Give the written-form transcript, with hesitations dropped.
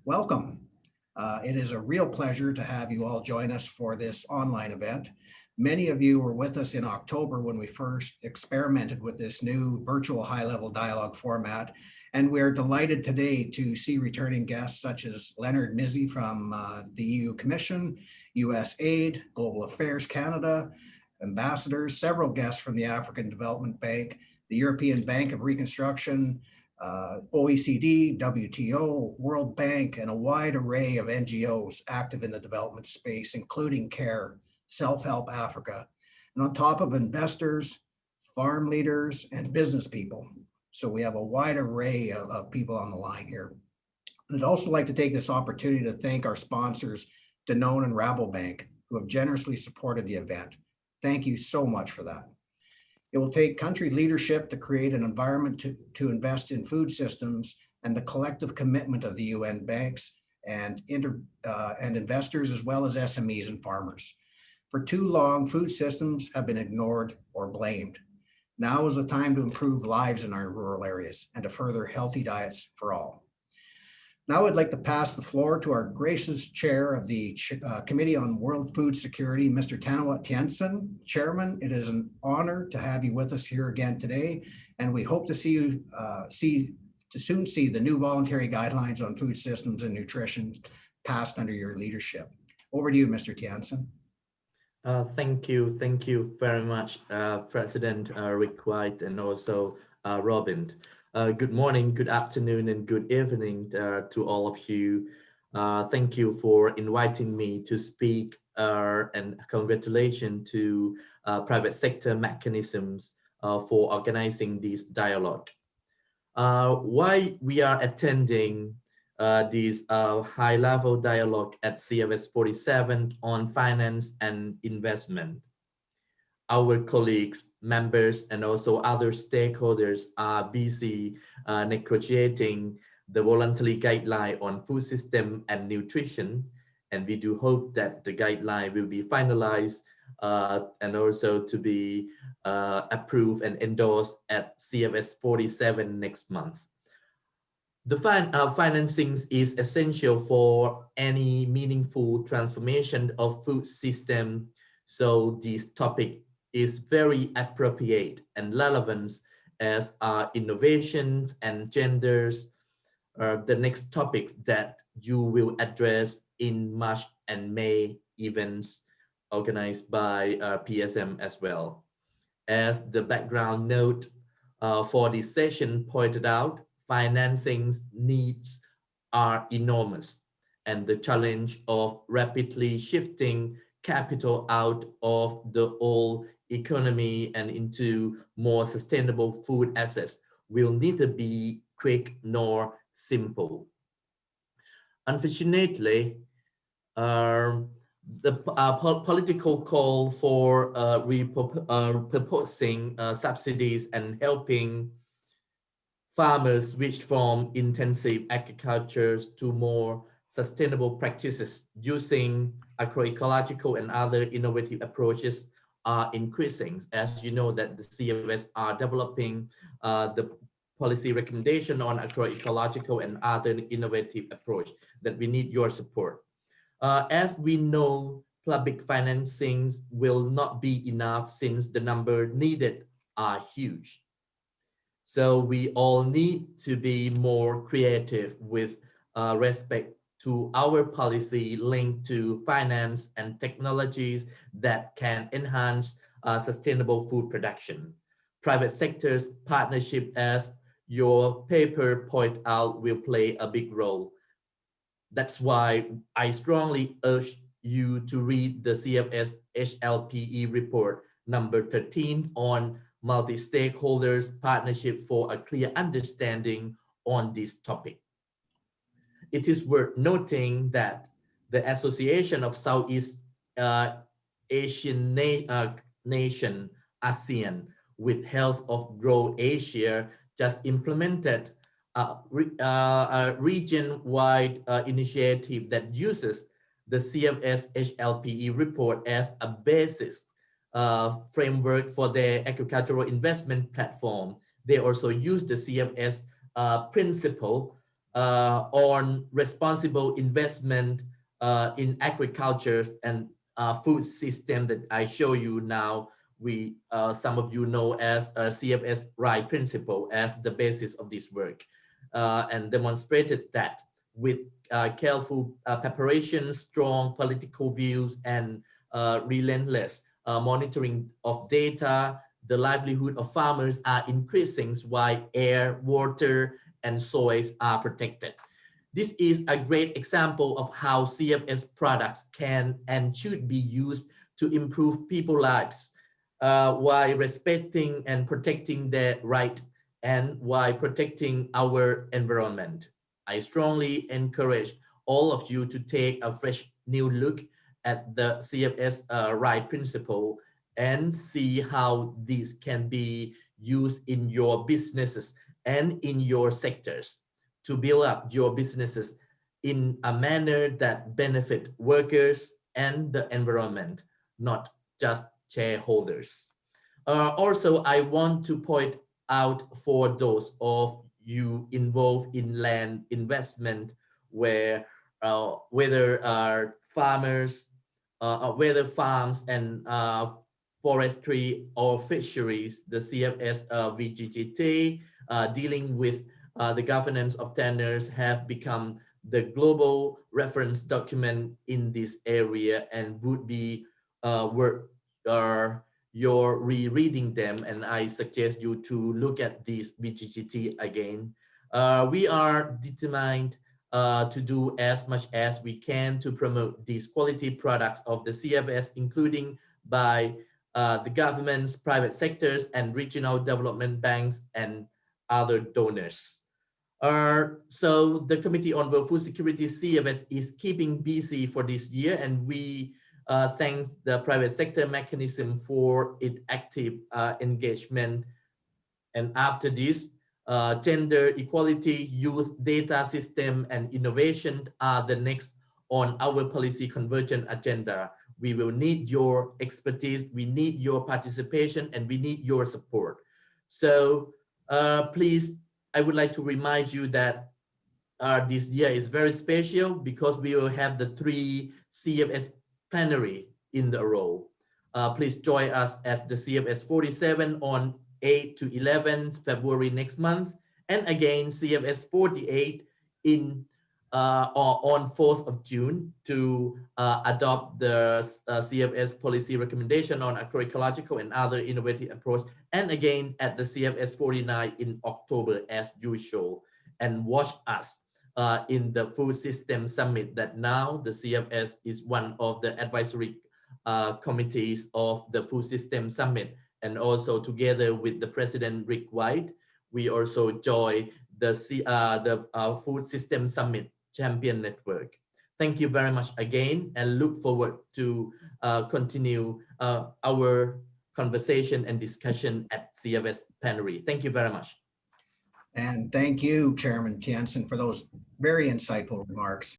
Welcome. It is a real pleasure to have you all join us for this online event. Many of you were with us in October when we first experimented with this new virtual high-level dialogue format, and we're delighted today to see returning guests such as Leonard Mizzi from the EU Commission, USAID, Global Affairs Canada, ambassadors, several guests from the African Development Bank, the European Bank of Reconstruction, OECD, WTO, World Bank, and a wide array of NGOs active in the development space, including CARE, Self-Help Africa, and on top of investors, farm leaders, and business people. So we have a wide array of people on the line here. I'd also like to take this opportunity to thank our sponsors, Danone and Rabobank, who have generously supported the event. Thank you so much for that. It will take country leadership to create an environment to invest in food systems, and the collective commitment of the UN banks and investors, as well as SMEs and farmers. For too long, food systems have been ignored or blamed. Now is the time to improve lives in our rural areas and to further healthy diets for all. Now I'd like to pass the floor to our gracious chair of the Committee on World Food Security, Mr. Thanawat Tiensin. Chairman, it is an honor to have you with us here again today, and we hope to soon see the new voluntary guidelines on food systems and nutrition passed under your leadership. Over to you, Mr. Tiensin. Thank you very much, President Rick White, and also Robin. Good morning, good afternoon, and good evening to all of you. Thank you for inviting me to speak, and congratulations to private sector mechanisms for organizing this dialogue. Why we are attending this high-level dialogue at CFS 47 on finance and investment. Our colleagues, members, and also other stakeholders are busy negotiating the voluntary guideline on food system and nutrition, and we do hope that the guideline will be finalized and also to be approved and endorsed at CFS 47 next month. The financing is essential for any meaningful transformation of food system, so this topic is very appropriate and relevant as innovations and genders the next topics that you will address in March and May events organized by PSM as well. As the background note for this session pointed out, financing needs are enormous, and the challenge of rapidly shifting capital out of the old economy and into more sustainable food assets will neither be quick nor simple. Unfortunately, the political call for proposing subsidies and helping farmers switch from intensive agriculture to more sustainable practices using agroecological and other innovative approaches are increasing. As you know that the CFS are developing the policy recommendation on agroecological and other innovative approach that we need your support. As we know, public financings will not be enough since the number needed are huge. So we all need to be more creative with respect to our policy linked to finance and technologies that can enhance sustainable food production. Private sector's partnership, as your paper point out, will play a big role. That's why I strongly urge you to read the CFS HLPE report number 13 on multi-stakeholders partnership for a clear understanding on this topic. It is worth noting that the Association of Southeast Asian Nation, ASEAN, with Health of Grow Asia just implemented a region-wide initiative that uses the CFS HLPE report as a basis framework for their agricultural investment platform. They also use the CFS principle on responsible investment in agriculture and food system that I show you now. We some of you know as CFS right principle as the basis of this work, and demonstrated that with careful preparation, strong political views, and relentless monitoring of data, the livelihood of farmers are increasing while air, water, and soils are protected. This is a great example of how CFS products can and should be used to improve people's lives while respecting and protecting their right and while protecting our environment. I strongly encourage all of you to take a fresh new look at the CFS right principle and see how these can be used in your businesses and in your sectors to build up your businesses in a manner that benefit workers and the environment, not just shareholders. Also, I want to point out for those of you involved in land investment where whether farmers, whether farms and forestry or fisheries, the CFS VGGT dealing with the governance of tenures have become the global reference document in this area and would be worth your rereading them, and I suggest you to look at this VGGT again. We are determined to do as much as we can to promote these quality products of the CFS, including by the governments, private sectors, and regional development banks and other donors. So the Committee on World Food Security CFS is keeping busy for this year, and we thank the private sector mechanism for its active engagement. And after this, gender equality, youth data system, and innovation are the next on our policy convergence agenda. We will need your expertise, we need your participation, and we need your support. So please, I would like to remind you that this year is very special because we will have the 3 CFS plenary in the row. Please join us as the CFS 47 on 8 to 11 February next month, and again CFS 48 in on 4th of June to adopt the CFS policy recommendation on agroecological and other innovative approach, and again at the CFS 49 in October as usual. And watch us in the Food System Summit that now the CFS is one of the advisory committees of the Food System Summit, and also together with the President Rick White, we also join the Food System Summit Champion Network. Thank you very much again, and look forward to continue our conversation and discussion at CFS plenary. Thank you very much. And thank you, Chairman Tiensin, for those very insightful remarks.